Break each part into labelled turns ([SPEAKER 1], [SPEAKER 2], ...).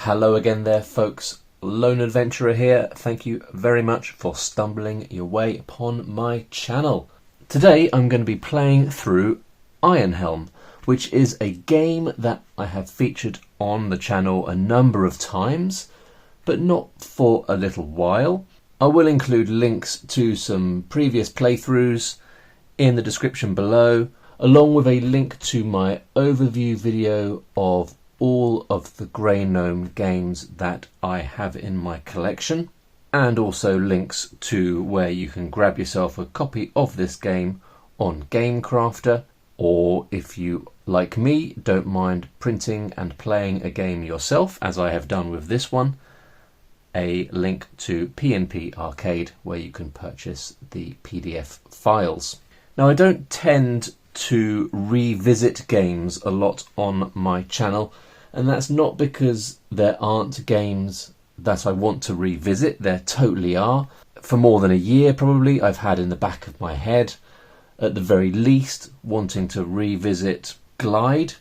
[SPEAKER 1] Hello again there, folks. Lone Adventurer here. Thank you very much for stumbling your way upon my channel. Today I'm going to be playing through Iron Helm, which is a game that I have featured on the channel a number of times, but not for a little while. I will include links to some previous playthroughs in the description below, along with a link to my overview video of all of the Grey Gnome games that I have in my collection, and also links to where you can grab yourself a copy of this game on GameCrafter, or if you, like me, don't mind printing and playing a game yourself, as I have done with this one, a link to P&P Arcade where you can purchase the PDF files. Now, I don't tend to revisit games a lot on my channel, and that's not because there aren't games that I want to revisit. There totally are. For more than a year probably I've had in the back of my head, at the very least, wanting to revisit Glide,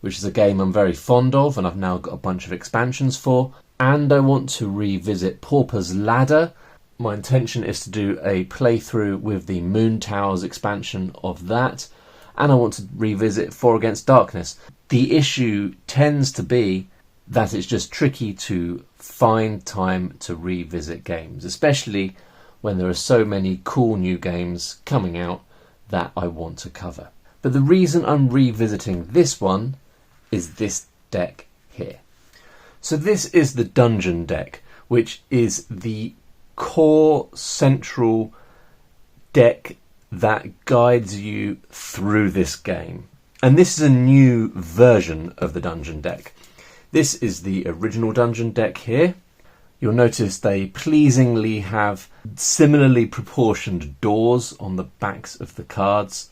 [SPEAKER 1] which is a game I'm very fond of and I've now got a bunch of expansions for, and I want to revisit Pauper's Ladder. My intention is to do a playthrough with the Moon Towers expansion of that, and I want to revisit 4 Against Darkness. The issue tends to be that it's just tricky to find time to revisit games, especially when there are so many cool new games coming out that I want to cover. But the reason I'm revisiting this one is this deck here. So this is the Dungeon deck, which is the core central deck that guides you through this game. And this is a new version of the Dungeon deck. This is the original Dungeon deck here. You'll notice they pleasingly have similarly proportioned doors on the backs of the cards.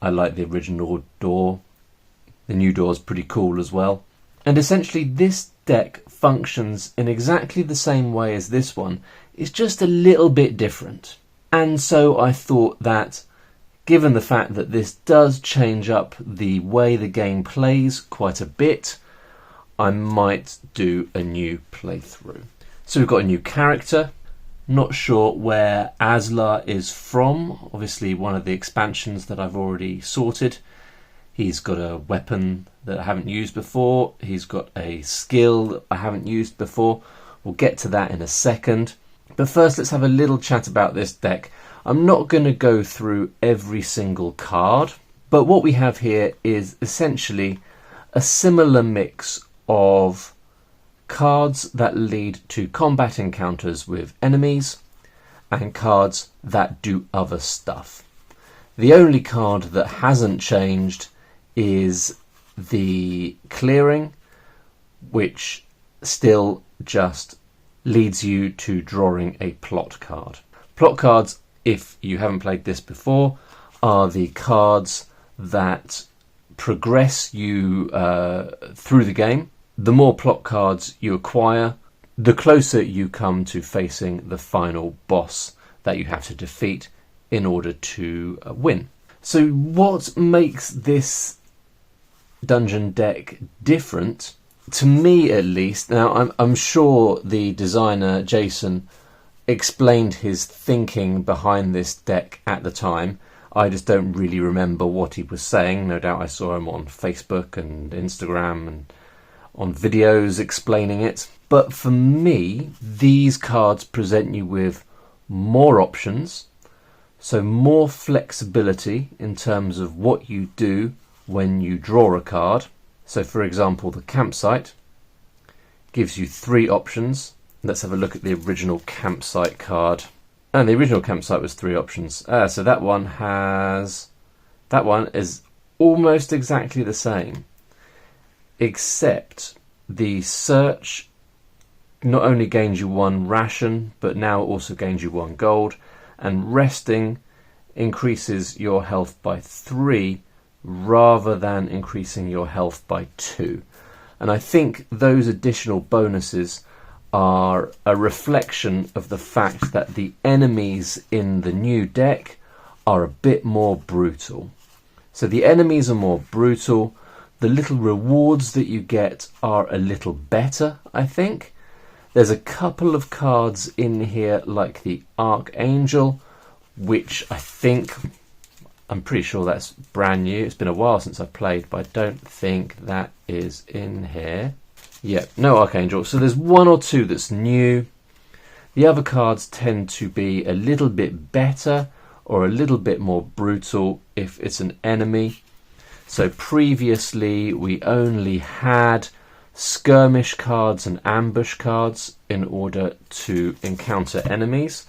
[SPEAKER 1] I like the original door. The new door is pretty cool as well. And essentially this deck functions in exactly the same way as this one. It's just a little bit different. And so I thought that, given the fact that this does change up the way the game plays quite a bit, I might do a new playthrough. So we've got a new character. Not sure where Aslar is from. Obviously one of the expansions that I've already sorted. He's got a weapon that I haven't used before. He's got a skill that I haven't used before. We'll get to that in a second. But first, let's have a little chat about this deck. I'm not going to go through every single card, but what we have here is essentially a similar mix of cards that lead to combat encounters with enemies and cards that do other stuff. The only card that hasn't changed is the clearing, which still just leads you to drawing a plot card. Plot cards, if you haven't played this before, are the cards that progress you through the game. The more plot cards you acquire, the closer you come to facing the final boss that you have to defeat in order to win. So what makes this Dungeon deck different, to me at least? Now I'm sure the designer Jason explained his thinking behind this deck at the time. I just don't really remember what he was saying. No doubt I saw him on Facebook and Instagram and on videos explaining it. But for me, these cards present you with more options, so more flexibility in terms of what you do when you draw a card. So for example, the campsite gives you 3 options. Let's have a look at the original campsite card. And the original campsite was 3 options. So that one is almost exactly the same, except the search not only gains you 1 ration, but now also gains you 1 gold, and resting increases your health by 3 rather than increasing your health by 2. And I think those additional bonuses are a reflection of the fact that the enemies in the new deck are a bit more brutal. So the enemies are more brutal, The little rewards that you get are a little better, I think. There's a couple of cards in here like the Archangel, which I'm pretty sure that's brand new. It's been a while since I've played, but I don't think that is in here. Yeah, no Archangel. So there's one or two that's new. The other cards tend to be a little bit better or a little bit more brutal if it's an enemy. So previously we only had skirmish cards and ambush cards in order to encounter enemies.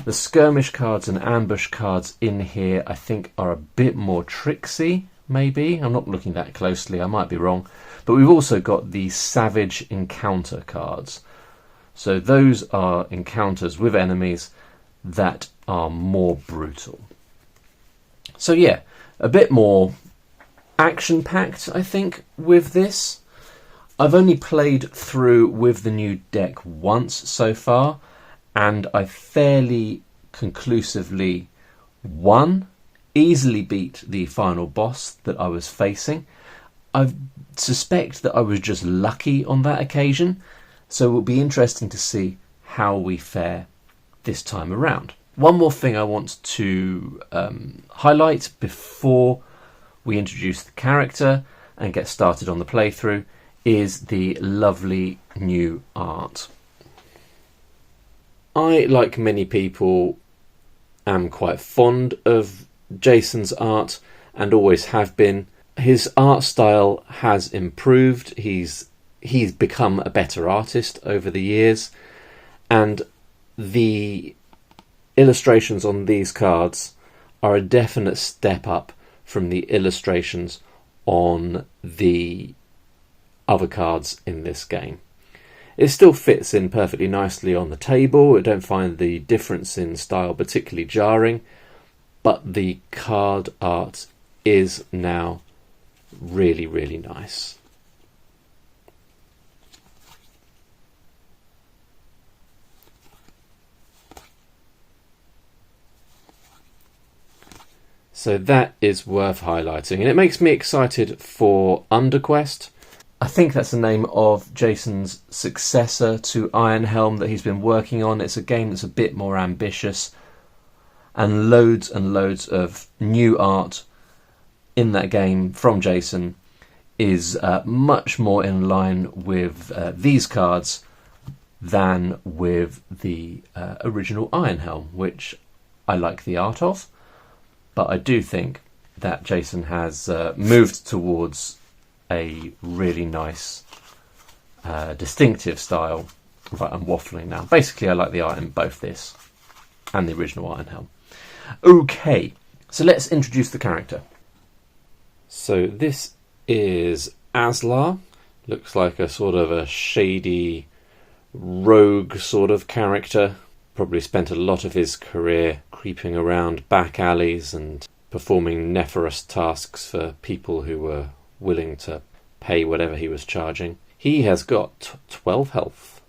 [SPEAKER 1] The skirmish cards and ambush cards in here I think are a bit more tricksy, maybe. I'm not looking that closely, I might be wrong. But we've also got the savage encounter cards. So those are encounters with enemies that are more brutal. So yeah, a bit more action-packed, I think, with this. I've only played through with the new deck once so far, and I fairly conclusively won, easily beat the final boss that I was facing. I suspect that I was just lucky on that occasion, so it will be interesting to see how we fare this time around. One more thing I want to highlight before we introduce the character and get started on the playthrough is the lovely new art. I, like many people, am quite fond of Jason's art and always have been. His art style has improved. He's become a better artist over the years, and the illustrations on these cards are a definite step up from the illustrations on the other cards in this game. It still fits in perfectly nicely on the table. I don't find the difference in style particularly jarring, but the card art is now really, really nice. So that is worth highlighting, and it makes me excited for Underquest. I think that's the name of Jason's successor to Iron Helm that he's been working on. It's a game that's a bit more ambitious, and loads of new art in that game from Jason is much more in line with these cards than with the original Iron Helm, which I like the art of. But I do think that Jason has moved towards a really nice, distinctive style. Right, I'm waffling now. Basically, I like the art in both this and the original Iron Helm. Okay, so let's introduce the character. So this is Aslar. Looks like a sort of a shady rogue sort of character. Probably spent a lot of his career creeping around back alleys and performing nefarious tasks for people who were willing to pay whatever he was charging. He has got 12 health,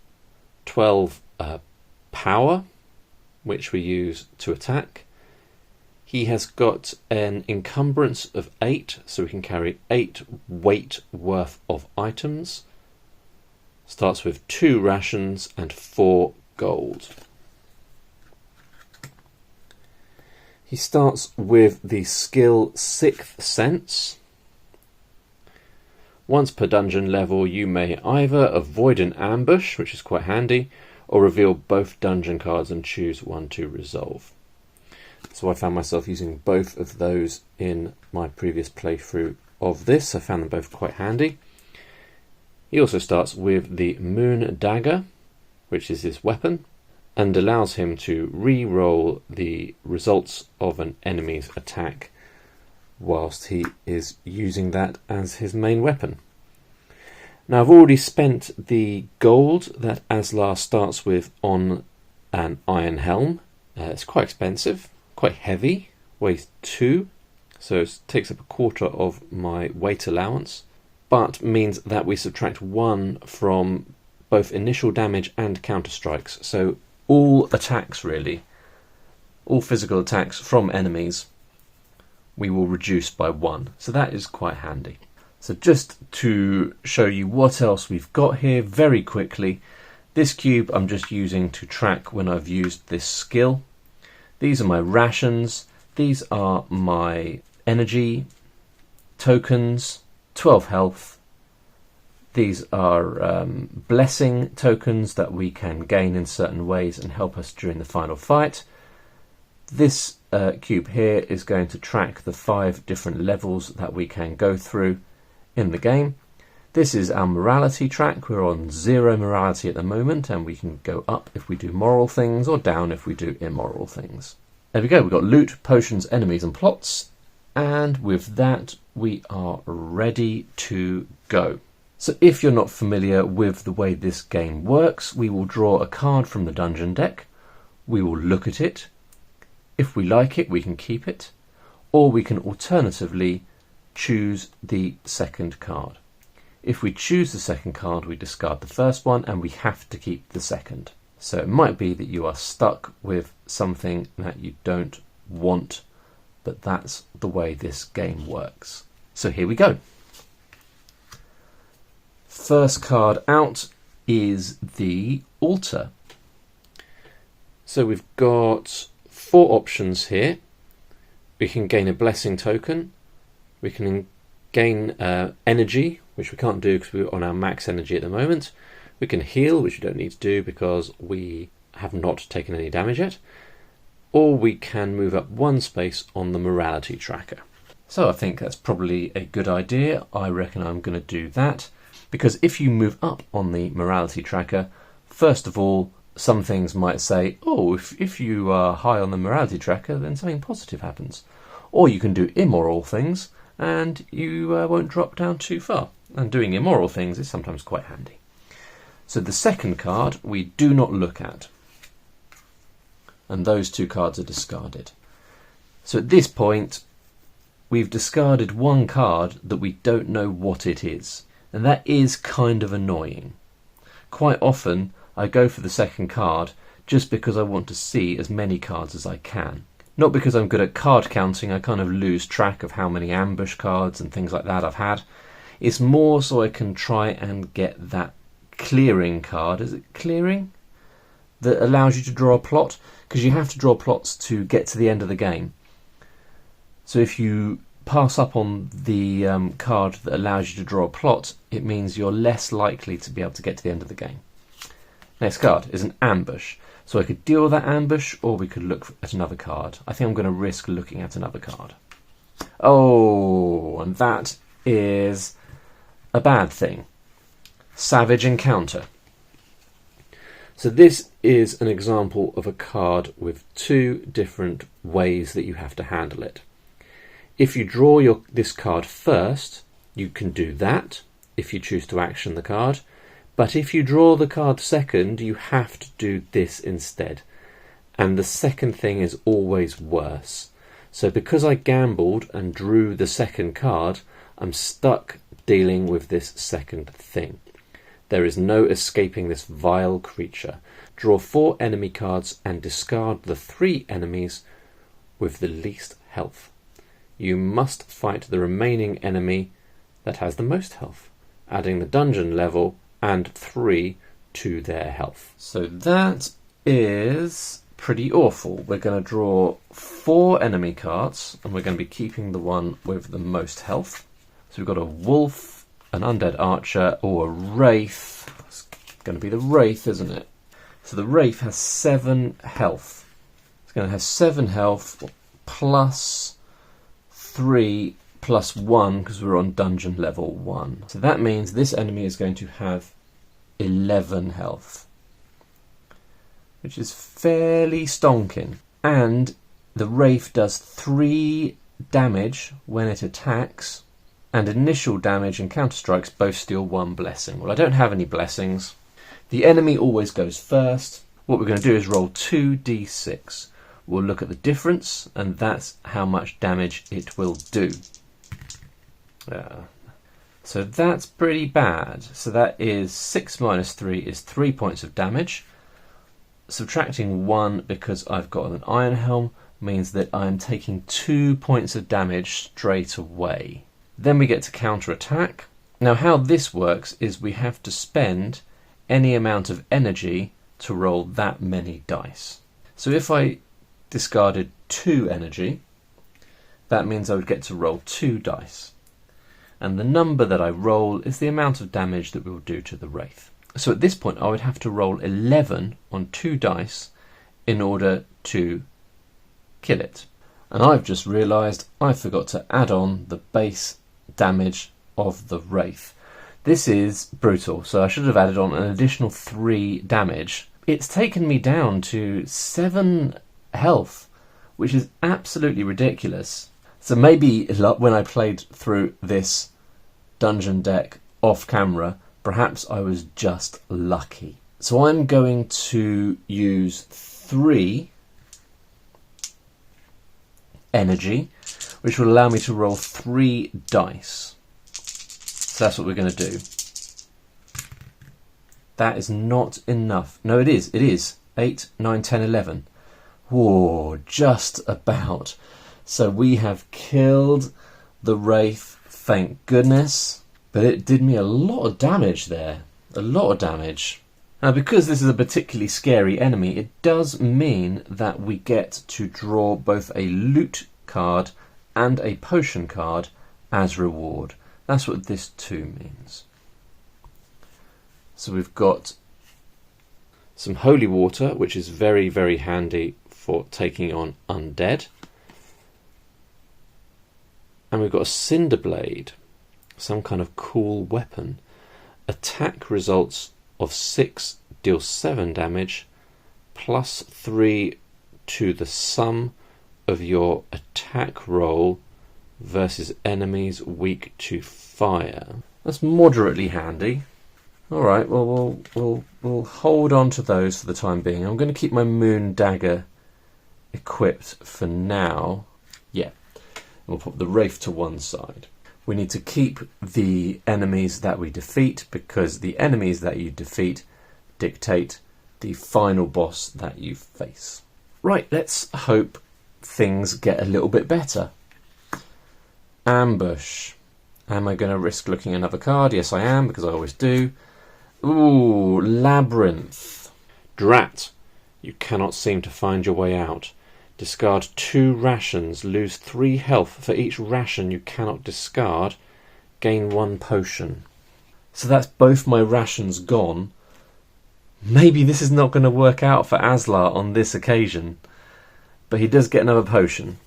[SPEAKER 1] 12 power, which we use to attack. He has got an encumbrance of 8, so we can carry 8 weight worth of items. Starts with 2 rations and 4 gold. He starts with the skill 6th Sense. Once per dungeon level, you may either avoid an ambush, which is quite handy, or reveal both dungeon cards and choose one to resolve. So I found myself using both of those in my previous playthrough of this. I found them both quite handy. He also starts with the Moon Dagger, which is his weapon, and allows him to re-roll the results of an enemy's attack whilst he is using that as his main weapon. Now I've already spent the gold that Aslar starts with on an Iron Helm. It's quite expensive, quite heavy, weighs 2, so it takes up a quarter of my weight allowance, but means that we subtract 1 from both initial damage and counter strikes. So all attacks really, all physical attacks from enemies, we will reduce by 1. So that is quite handy. So just to show you what else we've got here very quickly, this cube I'm just using to track when I've used this skill. These are my rations, these are my energy tokens, 12 health. These are blessing tokens that we can gain in certain ways and help us during the final fight. This cube here is going to track the 5 different levels that we can go through in the game. This is our morality track. We're on 0 morality at the moment, and we can go up if we do moral things or down if we do immoral things. There we go, we've got loot, potions, enemies and plots, and with that we are ready to go. So if you're not familiar with the way this game works, we will draw a card from the dungeon deck, we will look at it, if we like it we can keep it, or we can alternatively choose the second card. If we choose the second card, we discard the first one and we have to keep the second. So it might be that you are stuck with something that you don't want, but that's the way this game works. So here we go. First card out is the altar. So we've got 4 options here. We can gain a blessing token. We can gain energy, which we can't do because we're on our max energy at the moment. We can heal, which we don't need to do because we have not taken any damage yet. Or we can move up 1 space on the morality tracker. So I think that's probably a good idea. I reckon I'm going to do that, because if you move up on the morality tracker, first of all, some things might say, oh, if you are high on the morality tracker, then something positive happens. Or you can do immoral things, and you won't drop down too far. And doing immoral things is sometimes quite handy. So the second card we do not look at. And those 2 cards are discarded. So at this point, we've discarded 1 card that we don't know what it is. And that is kind of annoying. Quite often, I go for the second card just because I want to see as many cards as I can. Not because I'm good at card counting, I kind of lose track of how many ambush cards and things like that I've had. It's more so I can try and get that clearing card, is it clearing? That allows you to draw a plot, because you have to draw plots to get to the end of the game. So if you pass up on the card that allows you to draw a plot, it means you're less likely to be able to get to the end of the game. Next card is an ambush. So I could deal with that ambush, or we could look at another card. I think I'm going to risk looking at another card. Oh, and that is a bad thing. Savage Encounter. So this is an example of a card with 2 different ways that you have to handle it. If you draw this card first, you can do that if you choose to action the card. But if you draw the card second, you have to do this instead. And the second thing is always worse. So because I gambled and drew the second card, I'm stuck dealing with this second thing. There is no escaping this vile creature. Draw 4 enemy cards and discard the 3 enemies with the least health. You must fight the remaining enemy that has the most health, adding the dungeon level and 3 to their health. So that is pretty awful. We're going to draw 4 enemy cards, and we're going to be keeping the one with the most health. So we've got a wolf, an undead archer, or a wraith. It's going to be the wraith, isn't it? So the wraith has 7 health. It's going to have 7 health plus 3 plus 1 because we're on dungeon level 1. So that means this enemy is going to have 11 health, which is fairly stonking. And the wraith does 3 damage when it attacks, and initial damage and counter strikes both steal 1 blessing. Well, I don't have any blessings. The enemy always goes first. What we're going to do is roll 2d6. We'll look at the difference, and that's how much damage it will do. So that's pretty bad. So that is 6 minus 3 is 3 points of damage. Subtracting 1 because I've got an Iron Helm means that I'm taking 2 points of damage straight away. Then we get to counter-attack. Now how this works is we have to spend any amount of energy to roll that many dice. So if I discarded 2 energy, that means I would get to roll 2 dice. And the number that I roll is the amount of damage that we will do to the Wraith. So at this point I would have to roll 11 on 2 dice in order to kill it. And I've just realised I forgot to add on the base damage of the Wraith. This is brutal, so I should have added on an additional 3 damage. It's taken me down to 7 health, which is absolutely ridiculous. So maybe when I played through this dungeon deck off camera, perhaps I was just lucky. So I'm going to use 3 energy, which will allow me to roll 3 dice. So that's what we're going to do. That is not enough. No, it is. It is. 8, 9, 10, 11. Whoa, just about. So we have killed the Wraith, thank goodness. But it did me a lot of damage there. A lot of damage. Now, because this is a particularly scary enemy, it does mean that we get to draw both a loot card and a potion card as reward. That's what this too means. So we've got some holy water, which is very, very handy for taking on undead. And we've got a cinder blade, some kind of cool weapon. Attack results of 6 deal 7 damage, plus 3 to the sum of your attack roll versus enemies weak to fire. That's moderately handy. Alright, well we'll hold on to those for the time being. I'm going to keep my moon dagger equipped for now. Yeah, we'll put the Wraith to one side. We need to keep the enemies that we defeat, because the enemies that you defeat dictate the final boss that you face. Right, let's hope things get a little bit better. Ambush. Am I going to risk looking at another card? Yes, I am, because I always do. Ooh, Labyrinth. Drat. You cannot seem to find your way out. Discard 2 rations. Lose 3 health for each ration you cannot discard. Gain 1 potion. So that's both my rations gone. Maybe this is not going to work out for Aslar on this occasion. But he does get another potion.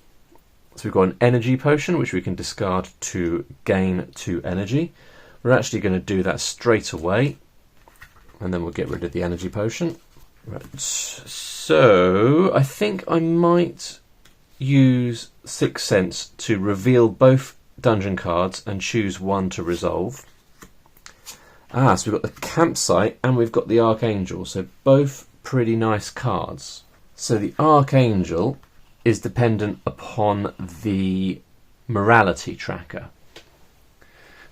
[SPEAKER 1] So we've got an energy potion, which we can discard to gain 2 energy. We're actually going to do that straight away. And then we'll get rid of the energy potion. Right. So I think I might use Sixth Sense to reveal both dungeon cards and choose one to resolve. So we've got the Campsite and we've got the Archangel. So both pretty nice cards. So the Archangel is dependent upon the morality tracker.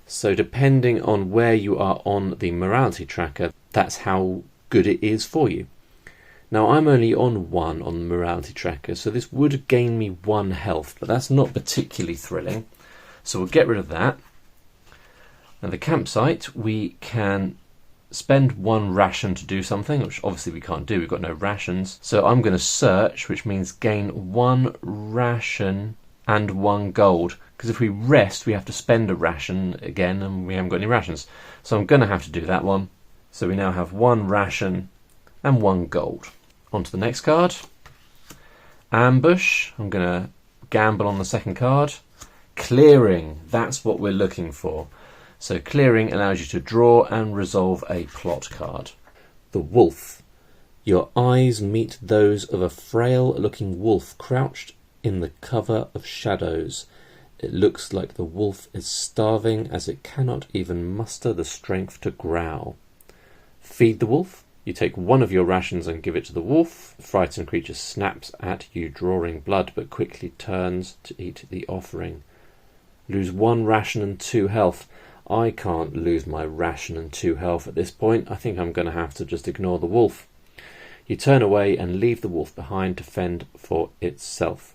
[SPEAKER 1] So depending on where you are on the morality tracker, that's how good it is for you. Now I'm only on 1 on the morality tracker, so this would gain me 1 health, but that's not particularly thrilling. So we'll get rid of that. Now the Campsite, we can spend 1 ration to do something, which obviously we can't do, we've got no rations. So I'm going to search, which means gain 1 ration and 1 gold. Because if we rest, we have to spend a ration again, and we haven't got any rations. So I'm going to have to do that one. So we now have 1 ration and 1 gold. On to the next card. Ambush. I'm going to gamble on the second card. Clearing. That's what we're looking for. So clearing allows you to draw and resolve a plot card. The Wolf. Your eyes meet those of a frail-looking wolf crouched in the cover of shadows. It looks like the wolf is starving as it cannot even muster the strength to growl. Feed the wolf. You take 1 of your rations and give it to the wolf. The frightened creature snaps at you, drawing blood, but quickly turns to eat the offering. Lose 1 ration and 2 health. I can't lose my ration and 2 health at this point. I think I'm going to have to just ignore the wolf. You turn away and leave the wolf behind to fend for itself.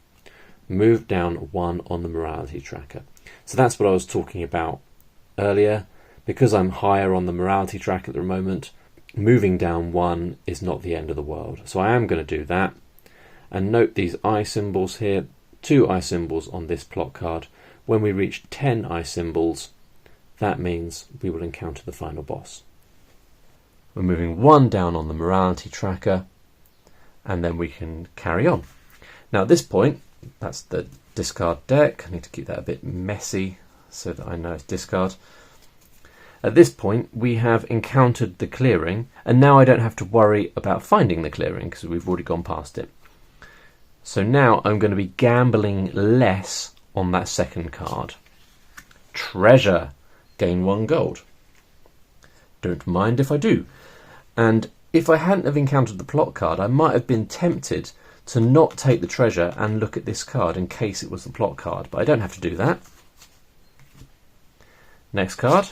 [SPEAKER 1] move down 1 on the morality tracker. So that's what I was talking about earlier. Because I'm higher on the morality track at the moment, moving down 1 is not the end of the world. So I am going to do that. And note these eye symbols here, 2 eye symbols on this plot card. When we reach 10 eye symbols, that means we will encounter the final boss. We're moving 1 down on the morality tracker, and then we can carry on. Now at this point, that's the discard deck. I need to keep that a bit messy so that I know it's discard. At this point, we have encountered the clearing, and now I don't have to worry about finding the clearing because we've already gone past it. So now I'm going to be gambling less on that second card. Treasure. Gain 1 gold. Don't mind if I do. And if I hadn't have encountered the plot card, I might have been tempted to not take the treasure and look at this card in case it was the plot card, but I don't have to do that. Next card.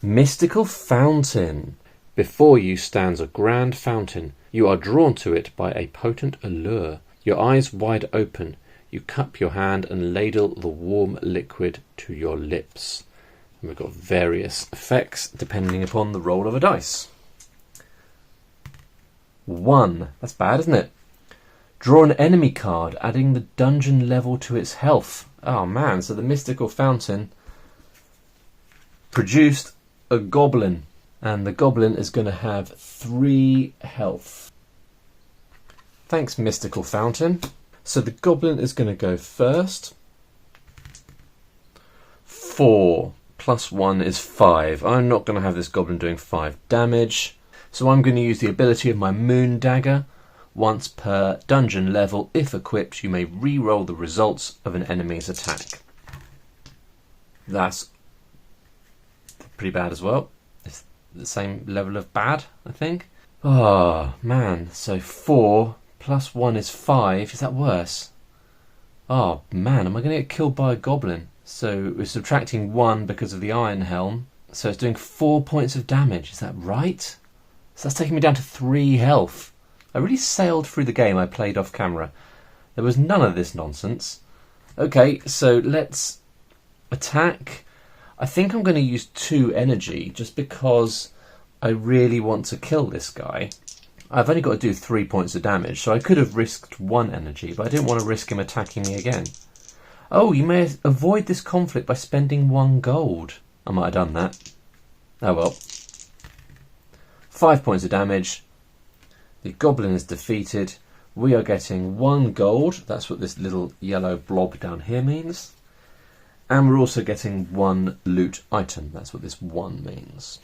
[SPEAKER 1] Mystical Fountain. Before you stands a grand fountain. You are drawn to it by a potent allure. Your eyes wide open, you cup your hand and ladle the warm liquid to your lips. And we've got various effects depending upon the roll of a dice. 1. That's bad, isn't it? Draw an enemy card, adding the dungeon level to its health. Oh man, so the Mystical Fountain produced a goblin, and the goblin is going to have 3 health. Thanks, Mystical Fountain. So the goblin is going to go first. 4 plus 1 is 5. I'm not going to have this goblin doing 5 damage. So I'm going to use the ability of my Moon Dagger. Once per dungeon level, if equipped, you may re-roll the results of an enemy's attack. That's pretty bad as well. It's the same level of bad, I think. Oh, man. So 4 plus 1 is 5. Is that worse? Oh, man. Am I going to get killed by a goblin? So we're subtracting 1 because of the Iron Helm. So it's doing 4 points of damage. Is that right? So that's taking me down to 3 health. I really sailed through the game I played off camera. There was none of this nonsense. Okay, so let's attack. I think I'm going to use 2 energy just because I really want to kill this guy. I've only got to do 3 points of damage, so I could have risked 1 energy, but I didn't want to risk him attacking me again. Oh, you may avoid this conflict by spending 1 gold. I might have done that. Oh well. 5 points of damage. The goblin is defeated. We are getting 1 gold. That's what this little yellow blob down here means. And we're also getting 1 loot item. That's what this 1 means.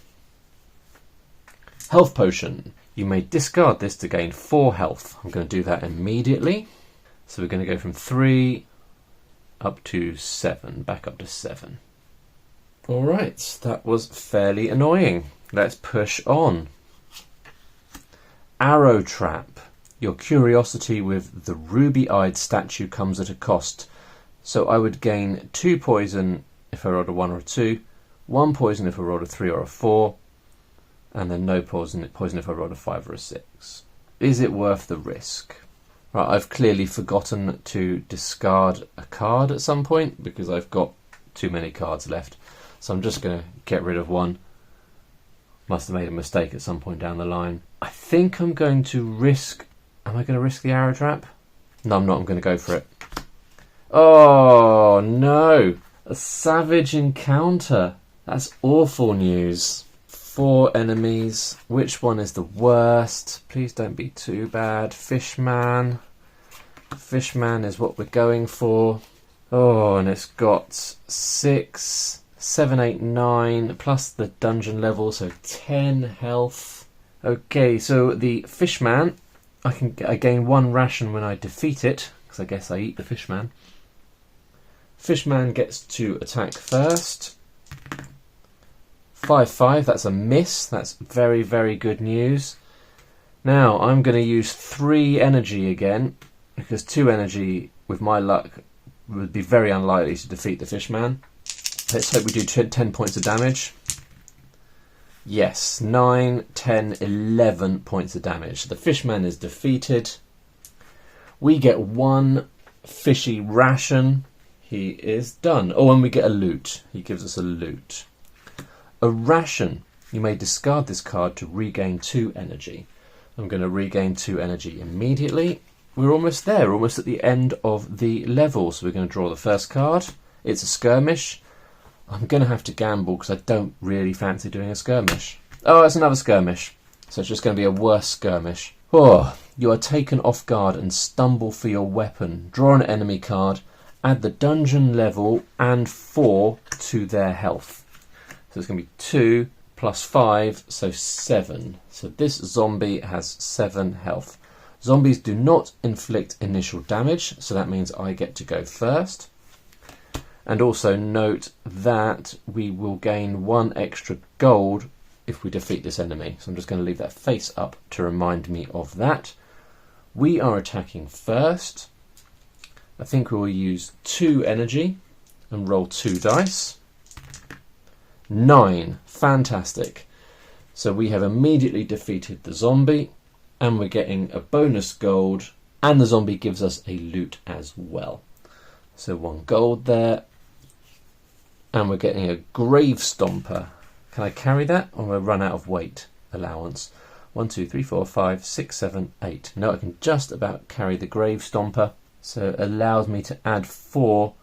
[SPEAKER 1] Health potion. You may discard this to gain 4 health. I'm going to do that immediately. So we're going to go from 3 up to 7. Back up to 7. Alright, that was fairly annoying. Let's push on. Arrow Trap. Your curiosity with the ruby-eyed statue comes at a cost. So I would gain 2 poison if I rolled a 1 or a 2, 1 poison if I rolled a 3 or a 4, and then no poison if I rolled a 5 or a 6. Is it worth the risk? Right, I've clearly forgotten to discard a card at some point because I've got too many cards left. So I'm just going to get rid of 1. Must have made a mistake at some point down the line. I think I'm going to risk... Am I going to risk the arrow trap? No, I'm not. I'm going to go for it. Oh, no. A savage encounter. That's awful news. 4 enemies. Which one is the worst? Please don't be too bad. Fishman. Fishman is what we're going for. Oh, and it's got 6, 7, 8, 9, plus the dungeon level, so 10 health. Okay, so the Fishman, I gain 1 ration when I defeat it, because I guess I eat the Fishman. Fishman gets to attack first. 5-5, that's a miss. That's very, very good news. Now, I'm going to use 3 energy again, because 2 energy, with my luck, would be very unlikely to defeat the Fishman. Let's hope we do 10 points of damage. Yes, 9, 10, 11 points of damage. The Fishman is defeated. We get 1 fishy ration. He is done. Oh, and we get a loot. He gives us a loot. A ration. You may discard this card to regain 2 energy. I'm going to regain 2 energy immediately. We're almost there. We're almost at the end of the level. So we're going to draw the first card. It's a skirmish. I'm going to have to gamble because I don't really fancy doing a skirmish. Oh, it's another skirmish. So it's just going to be a worse skirmish. Oh, you are taken off guard and stumble for your weapon. Draw an enemy card. Add the dungeon level and 4 to their health. So it's going to be 2 plus 5, so 7. So this zombie has 7 health. Zombies do not inflict initial damage, so that means I get to go first. And also note that we will gain 1 extra gold if we defeat this enemy. So I'm just going to leave that face up to remind me of that. We are attacking first. I think we will use 2 energy and roll 2 dice. 9. Fantastic. So we have immediately defeated the zombie and we're getting a bonus gold, and the zombie gives us a loot as well. So 1 gold there. And we're getting a grave stomper. Can I carry that or will I run out of weight allowance? 1, 2, 3, 4, 5, 6, 7, 8. No, I can just about carry the grave stomper. So it allows me to add 4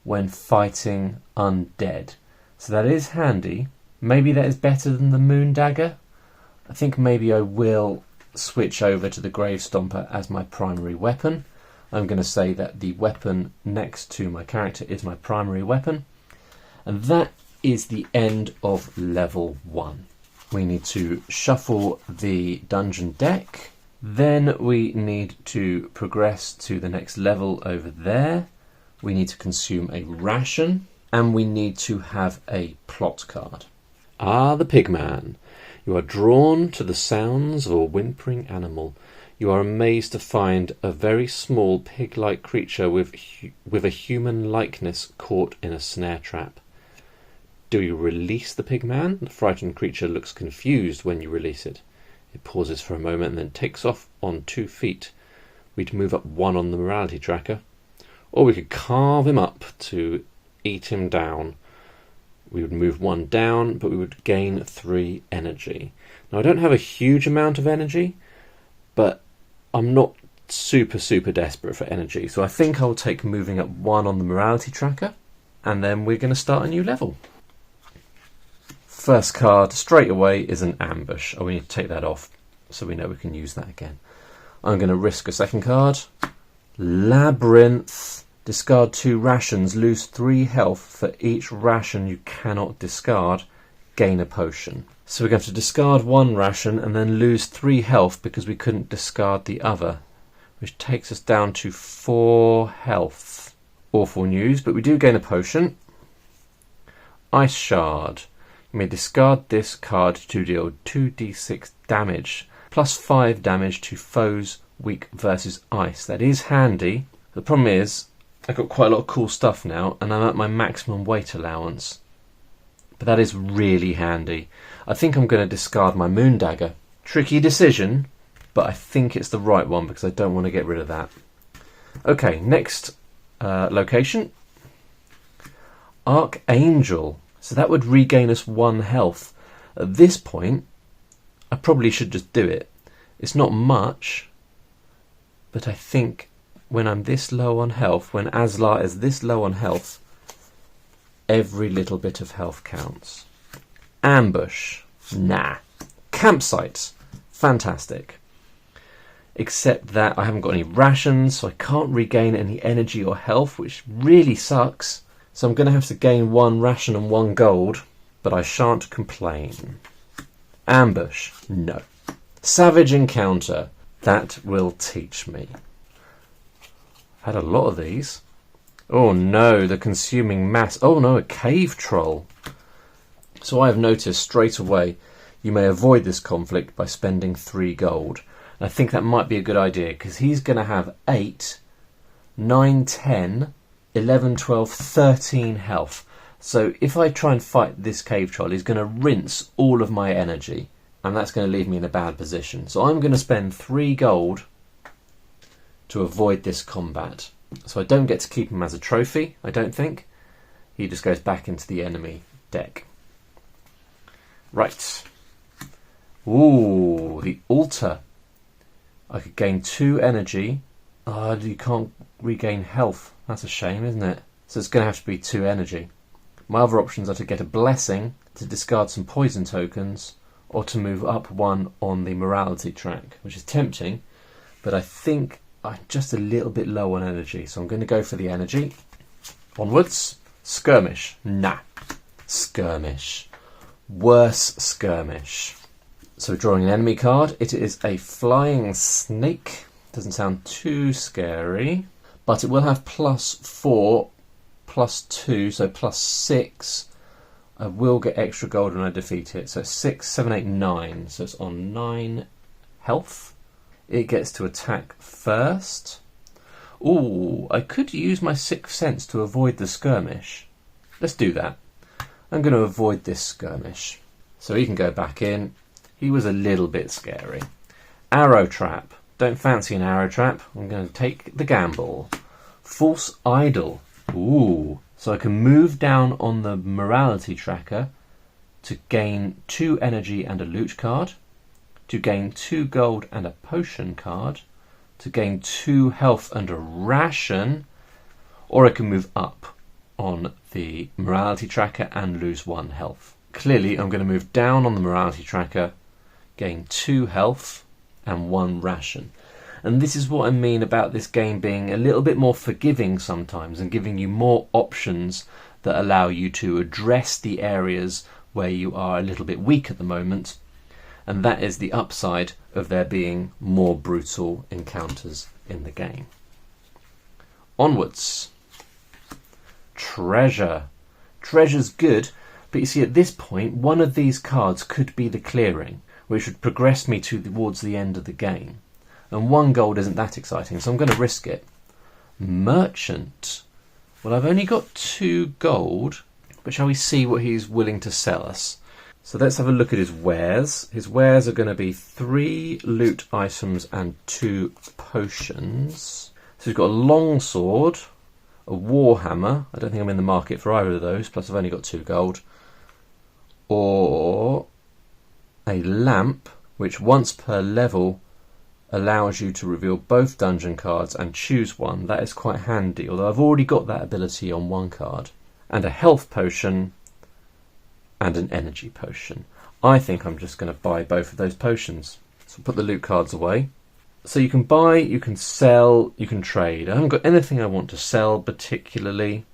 [SPEAKER 1] when fighting undead. So that is handy. Maybe that is better than the moon dagger. I think maybe I will switch over to the grave stomper as my primary weapon. I'm going to say that the weapon next to my character is my primary weapon. And that is the end of level 1. We need to shuffle the dungeon deck. Then we need to progress to the next level over there. We need to consume a ration. And we need to have a plot card. Ah, the Pigman. You are drawn to the sounds of a whimpering animal. You are amazed to find a very small pig-like creature with a human likeness caught in a snare trap. Do you release the Pigman? The frightened creature looks confused when you release it. It pauses for a moment and then takes off on 2 feet. We'd move up 1 on the morality tracker. Or we could carve him up to eat him down. We would move 1 down, but we would gain 3 energy. Now I don't have a huge amount of energy, but I'm not super desperate for energy. So I think I'll take moving up 1 on the morality tracker, and then we're going to start a new level. First card straight away is an ambush. Oh, we need to take that off so we know we can use that again. I'm going to risk a second card. Labyrinth. Discard 2 rations, lose 3 health for each ration you cannot discard, gain a potion. So we're going to discard 1 ration and then lose 3 health because we couldn't discard the other, which takes us down to 4 health. Awful news, but we do gain a potion. Ice Shard. You may discard this card to deal 2d6 damage, plus 5 damage to foes weak versus ice. That is handy. The problem is, I've got quite a lot of cool stuff now, and I'm at my maximum weight allowance. But that is really handy. I think I'm going to discard my moon dagger. Tricky decision, but I think it's the right one because I don't want to get rid of that. Okay, next location. Archangel. So that would regain us 1 health. At this point, I probably should just do it. It's not much, but I think when I'm this low on health, when Aslar is this low on health, every little bit of health counts. Ambush. Nah. Campsite. Fantastic. Except that I haven't got any rations, so I can't regain any energy or health, which really sucks. So I'm going to have to gain 1 ration and 1 gold, but I shan't complain. Ambush. No. Savage encounter. That will teach me. Had a lot of these. Oh no, the consuming mass. Oh no, a cave troll. So I have noticed straight away you may avoid this conflict by spending 3 gold. And I think that might be a good idea because he's going to have 8, 9, 10, 11, 12, 13 health. So if I try and fight this cave troll, he's going to rinse all of my energy. And that's going to leave me in a bad position. So I'm going to spend 3 gold to avoid this combat. So I don't get to keep him as a trophy, I don't think. He just goes back into the enemy deck. Right. Ooh, the altar. I could gain 2 energy. You can't regain health. That's a shame, isn't it? So it's going to have to be 2 energy. My other options are to get a blessing, to discard some poison tokens, or to move up 1 on the morality track, which is tempting, but I think I'm just a little bit low on energy, so I'm going to go for the energy. Onwards. Skirmish. Nah. Skirmish. Worse skirmish. So drawing an enemy card. It is a flying snake. Doesn't sound too scary, but it will have +4, +2, so +6. I will get extra gold when I defeat it. So 6, 7, 8, 9. So it's on 9 health. It gets to attack first. Ooh, I could use my 6th sense to avoid the skirmish. Let's do that. I'm going to avoid this skirmish. So he can go back in. He was a little bit scary. Arrow trap. Don't fancy an arrow trap. I'm going to take the gamble. False idol. Ooh. So I can move down on the morality tracker to gain 2 energy and a loot card, to gain 2 gold and a potion card, to gain 2 health and a ration, or I can move up on the morality tracker and lose 1 health. Clearly I'm going to move down on the morality tracker, gain 2 health and 1 ration. And this is what I mean about this game being a little bit more forgiving sometimes and giving you more options that allow you to address the areas where you are a little bit weak at the moment. And that is the upside of there being more brutal encounters in the game. Onwards. Treasure. Treasure's good, but you see at this point one of these cards could be the clearing, which would progress me towards the end of the game. And 1 gold isn't that exciting, so I'm going to risk it. Merchant. Well, I've only got 2 gold, but shall we see what he's willing to sell us? So let's have a look at his wares. His wares are going to be 3 loot items and 2 potions. So he's got a longsword, a warhammer. I don't think I'm in the market for either of those, plus I've only got 2 gold. Or a lamp, which once per level allows you to reveal both dungeon cards and choose one. That is quite handy, although I've already got that ability on 1 card. And a health potion and an energy potion. I think I'm just going to buy both of those potions. So put the loot cards away. So you can buy, you can sell, you can trade. I haven't got anything I want to sell particularly.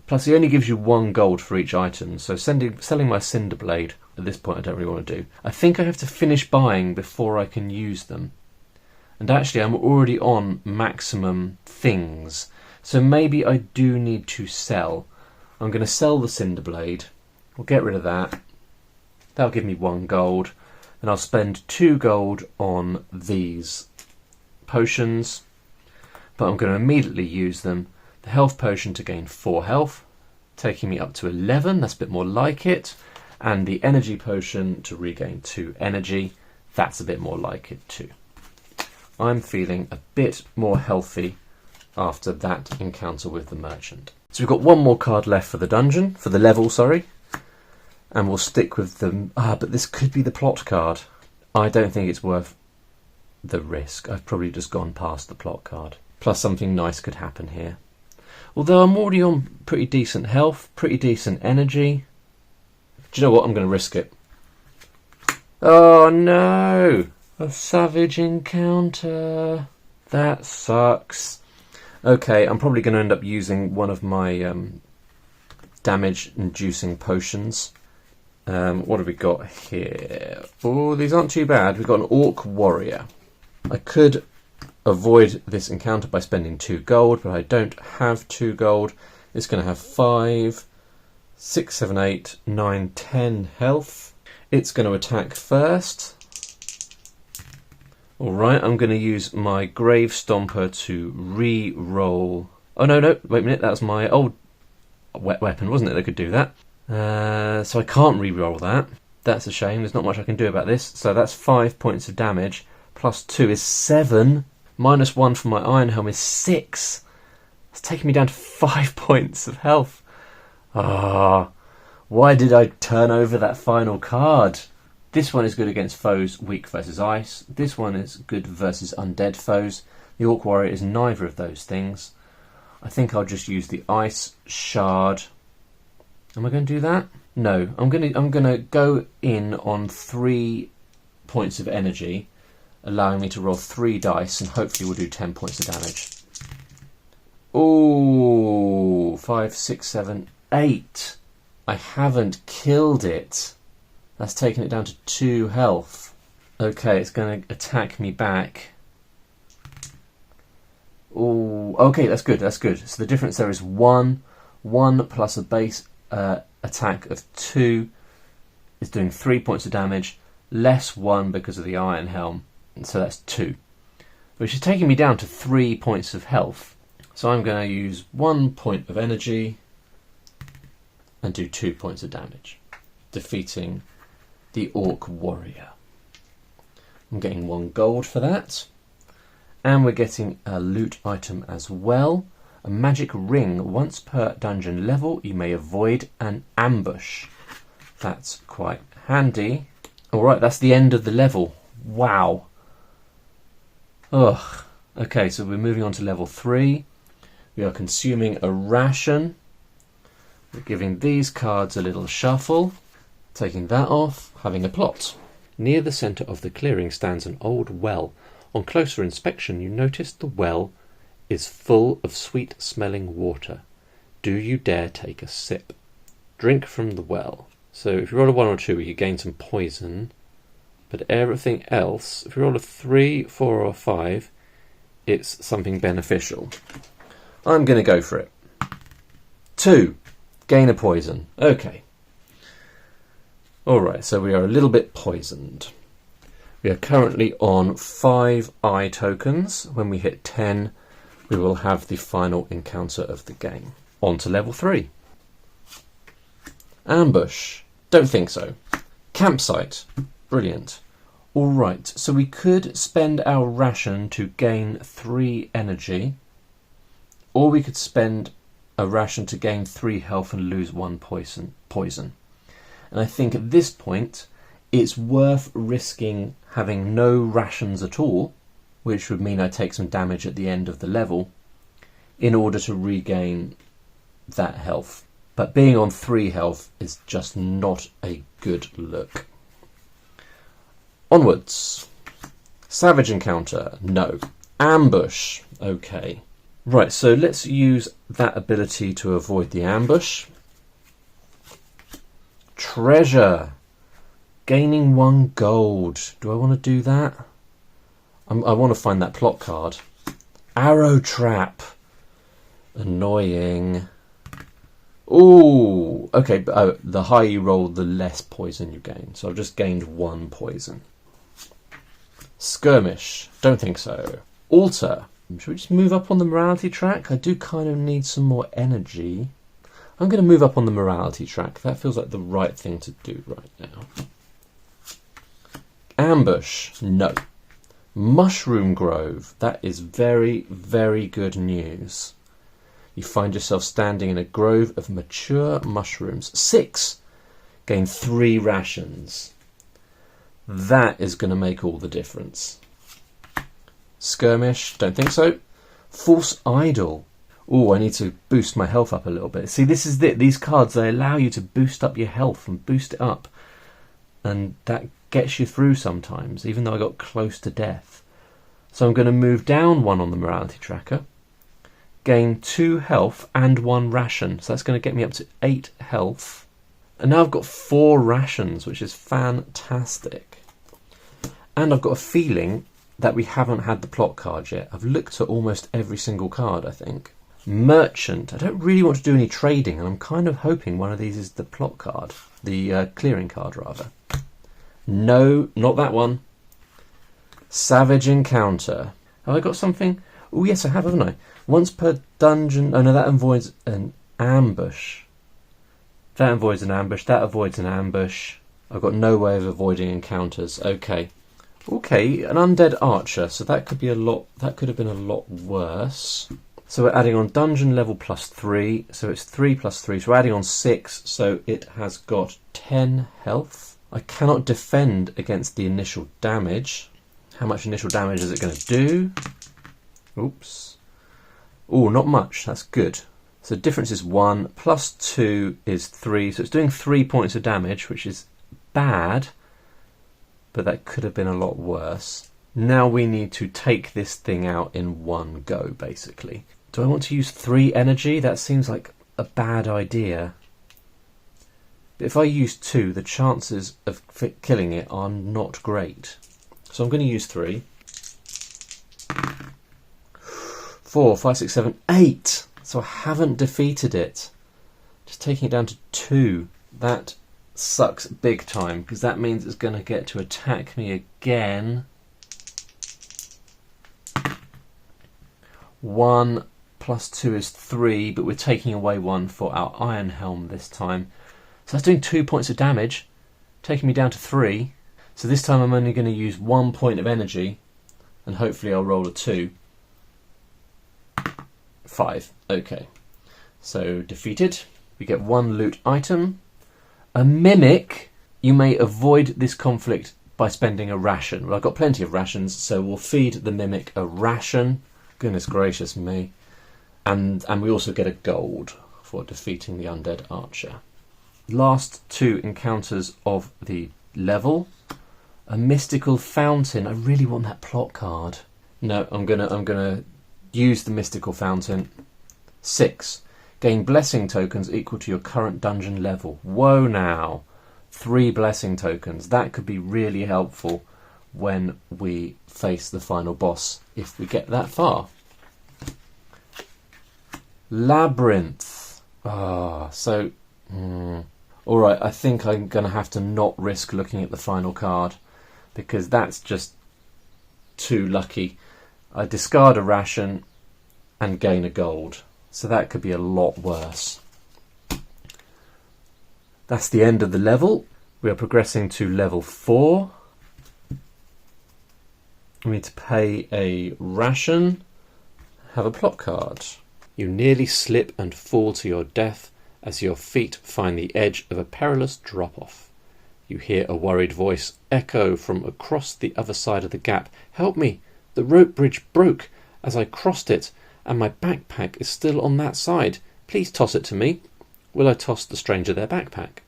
[SPEAKER 1] Plus he only gives you 1 gold for each item, so selling my cinder blade at this point I don't really want to do. I think I have to finish buying before I can use them. And actually I'm already on maximum things, so maybe I do need to sell. I'm going to sell the cinder blade. We'll get rid of that. That'll give me 1 gold. And I'll spend 2 gold on these potions. But I'm going to immediately use them. The health potion to gain 4 health, taking me up to 11. That's a bit more like it. And the energy potion to regain 2 energy. That's a bit more like it too. I'm feeling a bit more healthy after that encounter with the merchant. So we've got 1 more card left for the dungeon, for the level, sorry. And we'll stick with them. But this could be the plot card. I don't think it's worth the risk. I've probably just gone past the plot card. Plus something nice could happen here. Although I'm already on pretty decent health, pretty decent energy. Do you know what? I'm going to risk it. Oh no! A savage encounter. That sucks. Okay, I'm probably going to end up using one of my damage-inducing potions. What have we got here? Oh, these aren't too bad. We've got an orc warrior. I could avoid this encounter by spending 2 gold, but I don't have 2 gold. It's going to have 5, 6, 7, 8, 9, 10 health. It's going to attack first. Alright, I'm going to use my Grave Stomper to re-roll. Oh no, wait a minute, that was my old weapon, wasn't it, that could do that? So I can't re-roll that. That's a shame, there's not much I can do about this. So that's 5 points of damage, plus 2 is 7, minus 1 from my Iron Helm is 6. It's taking me down to 5 points of health. Ah, why did I turn over that final card? This one is good against foes weak versus ice. This one is good versus undead foes. The Orc Warrior is neither of those things. I think I'll just use the ice shard. Am I going to do that? No, I'm going to go in on 3 points of energy, allowing me to roll 3 dice, and hopefully we'll do 10 points of damage. Ooh, 5, 6, 7, 8. I haven't killed it. That's taken it down to 2 health. Okay, it's going to attack me back. Ooh, okay, that's good, that's good. So the difference there is 1. 1 plus a base attack of 2 is doing 3 points of damage, less 1 because of the Iron Helm. And so that's 2. Which is taking me down to 3 points of health. So I'm going to use 1 point of energy and do 2 points of damage, defeating the Orc Warrior. I'm getting 1 gold for that. And we're getting a loot item as well. A magic ring. Once per dungeon level, you may avoid an ambush. That's quite handy. Alright, that's the end of the level. Wow. Ugh. Okay, so we're moving on to level 3. We are consuming a ration. We're giving these cards a little shuffle. Taking that off, having a plot. Near the centre of the clearing stands an old well. On closer inspection, you notice the well is full of sweet-smelling water. Do you dare take a sip? Drink from the well. So if you roll a 1 or 2, you gain some poison. But everything else, if you roll a 3, 4 or 5, it's something beneficial. I'm going to go for it. 2. Gain a poison. Okay. Alright, so we are a little bit poisoned. We are currently on 5 eye tokens. When we hit 10, we will have the final encounter of the game. On to level 3. Ambush. Don't think so. Campsite. Brilliant. Alright, so we could spend our ration to gain 3 energy, or we could spend a ration to gain 3 health and lose 1 poison. And I think at this point, it's worth risking having no rations at all, which would mean I take some damage at the end of the level, in order to regain that health. But being on 3 health is just not a good look. Onwards. Savage encounter. No. Ambush. Okay. Right, so let's use that ability to avoid the ambush. Treasure. Gaining 1 gold. Do I want to do that? I want to find that plot card. Arrow trap. Annoying. Ooh. Okay, but the higher you roll, the less poison you gain. So I've just gained 1 poison. Skirmish. Don't think so. Altar. Should we just move up on the morality track? I do kind of need some more energy. I'm going to move up on the morality track. That feels like the right thing to do right now. Ambush. No. Mushroom Grove. That is very, very good news. You find yourself standing in a grove of mature mushrooms. 6. Gain 3 rations. That is going to make all the difference. Skirmish. Don't think so. False Idol. Oh, I need to boost my health up a little bit. See, this is it. These cards, they allow you to boost up your health and boost it up. And that gets you through sometimes, even though I got close to death. So I'm going to move down 1 on the morality tracker. Gain 2 health and 1 ration. So that's going to get me up to 8 health. And now I've got 4 rations, which is fantastic. And I've got a feeling that we haven't had the plot card yet. I've looked at almost every single card, I think. Merchant. I don't really want to do any trading, and I'm kind of hoping one of these is the plot card. The clearing card, rather. No, not that one. Savage encounter. Have I got something? Oh, yes, I have, haven't I? Once per dungeon. Oh, no, that avoids an ambush. That avoids an ambush. That avoids an ambush. I've got no way of avoiding encounters. Okay. Okay, an undead archer. So that could be a lot. That could have been a lot worse. So we're adding on dungeon level +3, so it's 3 + 3, so we're adding on 6, so it has got 10 health. I cannot defend against the initial damage. How much initial damage is it going to do? Oops. Oh, not much, that's good. So difference is 1, +2 is 3, so it's doing 3 points of damage, which is bad, but that could have been a lot worse. Now we need to take this thing out in one go, basically. Do I want to use 3 energy? That seems like a bad idea. But if I use 2, the chances of killing it are not great. So I'm going to use 3. 4, 5, 6, 7, 8. So I haven't defeated it. Just taking it down to 2. That sucks big time, because that means it's going to get to attack me again. 1 + 2 is 3, but we're taking away 1 for our Iron Helm this time. So that's doing 2 points of damage, taking me down to 3. So this time I'm only going to use 1 point of energy, and hopefully I'll roll a 2. 5. Okay. So defeated. We get 1 loot item. A mimic. You may avoid this conflict by spending a ration. Well, I've got plenty of rations, so we'll feed the mimic a ration. Goodness gracious me. And we also get a gold for defeating the undead archer. Last 2 encounters of the level. A mystical fountain. I really want that plot card. No, I'm gonna use the mystical fountain. 6. Gain blessing tokens equal to your current dungeon level. Whoa now. 3 blessing tokens. That could be really helpful when we face the final boss, if we get that far. Labyrinth. Alright, I think I'm going to have to not risk looking at the final card, because that's just too lucky. I discard a ration and gain a gold, so that could be a lot worse. That's the end of the level. We are progressing to level 4. We need to pay a ration, have a plot card. You nearly slip and fall to your death as your feet find the edge of a perilous drop-off. You hear a worried voice echo from across the other side of the gap. Help me! The rope bridge broke as I crossed it, and my backpack is still on that side. Please toss it to me. Will I toss the stranger their backpack?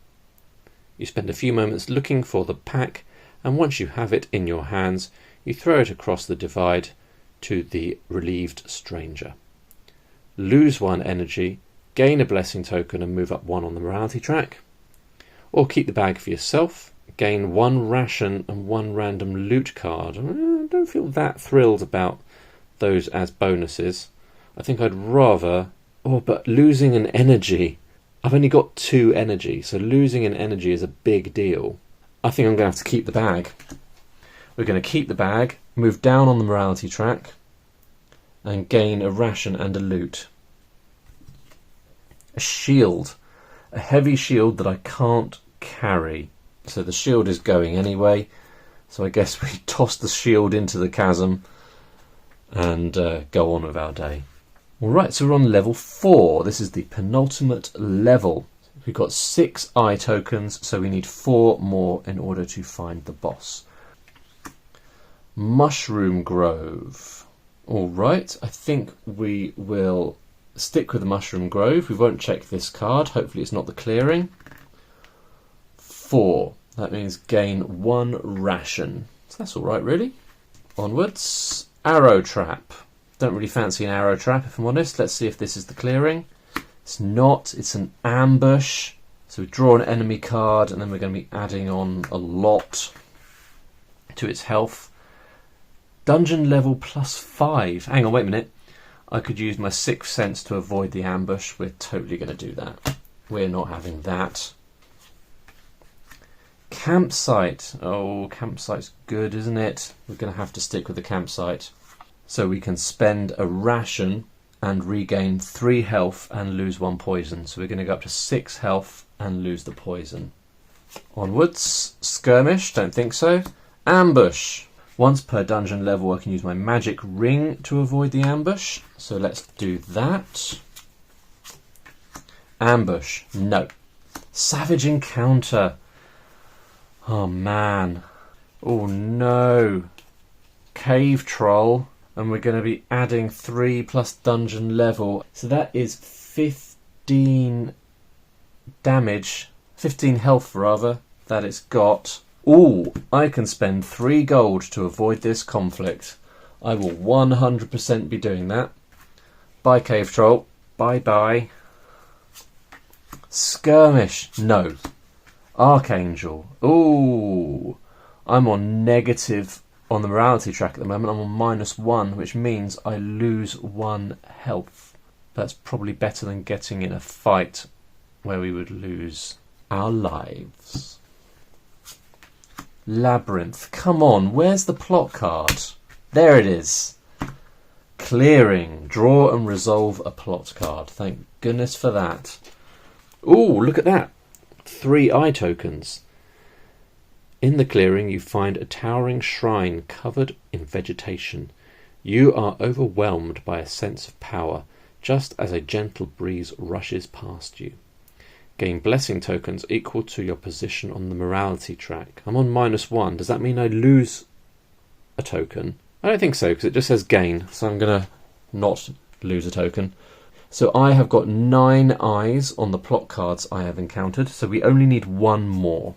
[SPEAKER 1] You spend a few moments looking for the pack, and once you have it in your hands, you throw it across the divide to the relieved stranger. Lose 1 energy, gain a blessing token and move up 1 on the morality track. Or keep the bag for yourself, gain 1 ration and 1 random loot card. I don't feel that thrilled about those as bonuses. I think I'd rather... but losing an energy. I've only got 2 energy, so losing an energy is a big deal. I think I'm going to have to keep the bag. We're going to keep the bag, move down on the morality track, and gain a ration and a loot. A shield. A heavy shield that I can't carry. So the shield is going anyway, so I guess we toss the shield into the chasm and go on with our day. Alright, so we're on level 4. This is the penultimate level. We've got 6 eye tokens, so we need 4 more in order to find the boss. Mushroom Grove. Alright, I think we will stick with the Mushroom Grove. We won't check this card. Hopefully it's not the clearing. 4. That means gain 1 ration. So that's alright, really. Onwards. Arrow Trap. Don't really fancy an arrow trap, if I'm honest. Let's see if this is the clearing. It's not. It's an ambush. So we draw an enemy card, and then we're going to be adding on a lot to its health. Dungeon level +5. Hang on, wait a minute. I could use my 6th sense to avoid the ambush. We're totally going to do that. We're not having that. Campsite. Oh, campsite's good, isn't it? We're going to have to stick with the campsite. So we can spend a ration and regain 3 health and lose 1 poison. So we're going to go up to 6 health and lose the poison. Onwards. Skirmish. Don't think so. Ambush. Once per dungeon level, I can use my magic ring to avoid the ambush. So let's do that. Ambush, no. Savage encounter. Oh man. Oh no. Cave troll. And we're going to be adding 3 plus dungeon level. So that is 15 damage. 15 health rather, that it's got. Ooh, I can spend 3 gold to avoid this conflict. I will 100% be doing that. Bye, cave troll. Bye-bye. Skirmish. No. Archangel. Ooh. I'm on negative on the morality track at the moment. I'm on -1, which means I lose 1 health. That's probably better than getting in a fight where we would lose our lives. Labyrinth. Come on, where's the plot card? There it is. Clearing. Draw and resolve a plot card. Thank goodness for that. Ooh, look at that. 3 eye tokens. In the clearing you find a towering shrine covered in vegetation. You are overwhelmed by a sense of power, just as a gentle breeze rushes past you. Gain blessing tokens equal to your position on the morality track. I'm on -1. Does that mean I lose a token? I don't think so, because it just says gain, so I'm going to not lose a token. So I have got 9 eyes on the plot cards I have encountered, so we only need 1 more.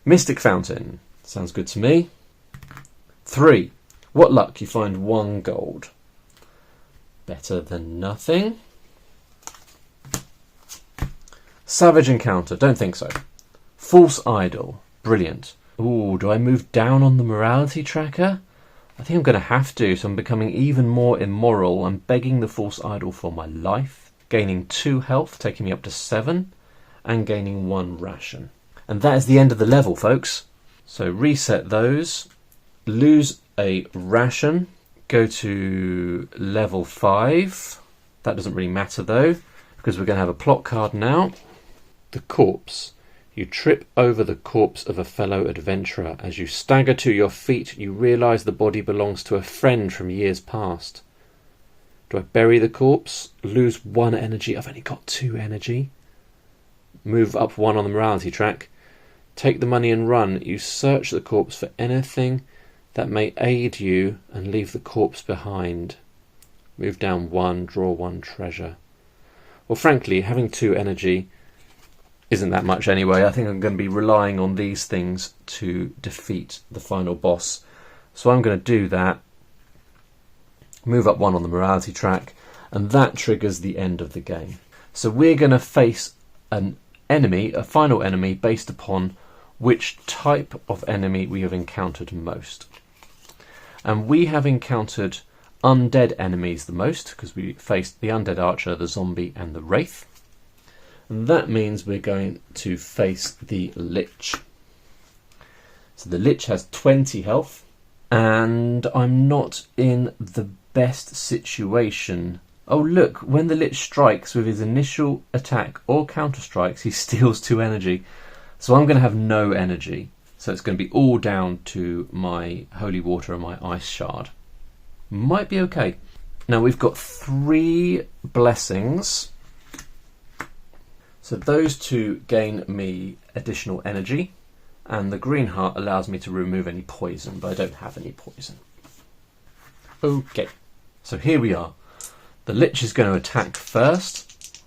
[SPEAKER 1] Mystic Fountain. Sounds good to me. 3. What luck, you find 1 gold. Better than nothing. Savage Encounter. Don't think so. False Idol. Brilliant. Ooh, do I move down on the morality tracker? I think I'm going to have to, so I'm becoming even more immoral. I'm begging the False Idol for my life. Gaining 2 health, taking me up to 7. And gaining 1 ration. And that is the end of the level, folks. So reset those. Lose a ration. Go to level 5. That doesn't really matter though, because we're going to have a plot card now. The corpse. You trip over the corpse of a fellow adventurer. As you stagger to your feet, you realise the body belongs to a friend from years past. Do I bury the corpse? Lose 1 energy. I've only got 2 energy. Move up 1 on the morality track. Take the money and run. You search the corpse for anything that may aid you and leave the corpse behind. Move down 1, draw 1 treasure. Well, frankly, having 2 energy isn't that much anyway. I think I'm going to be relying on these things to defeat the final boss. So I'm going to do that. Move up 1 on the morality track, and that triggers the end of the game. So we're going to face an enemy, a final enemy, based upon which type of enemy we have encountered most. And we have encountered undead enemies the most, because we faced the undead archer, the zombie, and the wraith. And that means we're going to face the lich. So the lich has 20 health, and I'm not in the best situation. Oh look, when the lich strikes with his initial attack or counter strikes, he steals 2 energy. So I'm going to have no energy. So it's going to be all down to my holy water and my ice shard. Might be okay. Now we've got 3 blessings. So those 2 gain me additional energy. And the green heart allows me to remove any poison, but I don't have any poison. Okay, so here we are. The lich is going to attack first.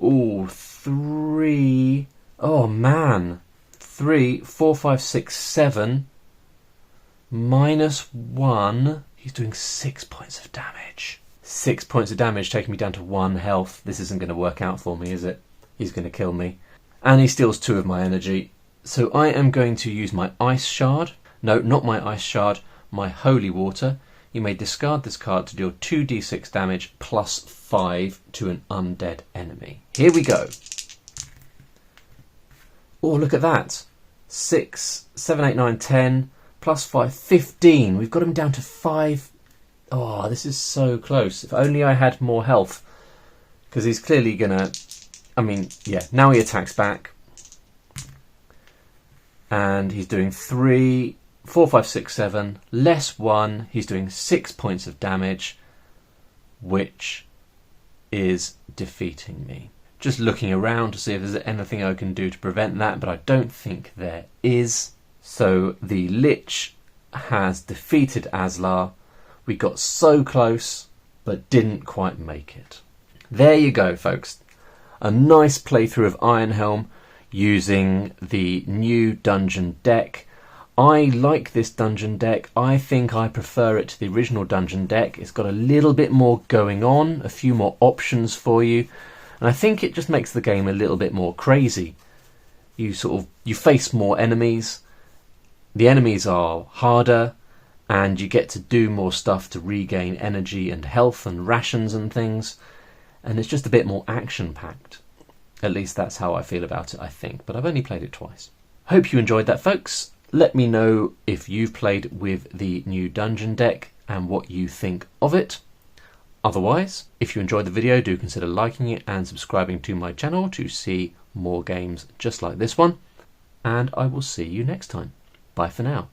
[SPEAKER 1] Ooh, 3. Oh man. 3, 4, 5, 6, 7. -1. He's doing 6 points of damage. 6 points of damage, taking me down to 1 health. This isn't going to work out for me, is it? He's going to kill me. And he steals 2 of my energy. So I am going to use my ice shard. No, not my ice shard. My holy water. You may discard this card to deal 2d6 damage plus 5 to an undead enemy. Here we go. Oh, look at that. 6, 7, 8, 9, 10, plus 5, 15. We've got him down to 5. Oh, this is so close. If only I had more health. Because he's clearly going to... I mean, yeah, now he attacks back. and he's doing 3, 4, 5, 6, 7, less 1. He's doing 6 points of damage, which is defeating me. Just looking around to see if there's anything I can do to prevent that, but I don't think there is. So the Lich has defeated Aslar. We got so close, but didn't quite make it. There you go, folks. A nice playthrough of Iron Helm using the new dungeon deck. I like this dungeon deck. I think I prefer it to the original dungeon deck. It's got a little bit more going on, a few more options for you, and I think it just makes the game a little bit more crazy. You face more enemies. The enemies are harder, and you get to do more stuff to regain energy and health and rations and things, and it's just a bit more action-packed. At least that's how I feel about it, I think, but I've only played it twice. Hope you enjoyed that, folks. Let me know if you've played with the new dungeon deck and what you think of it. Otherwise, if you enjoyed the video, do consider liking it and subscribing to my channel to see more games just like this one. And I will see you next time. Bye for now.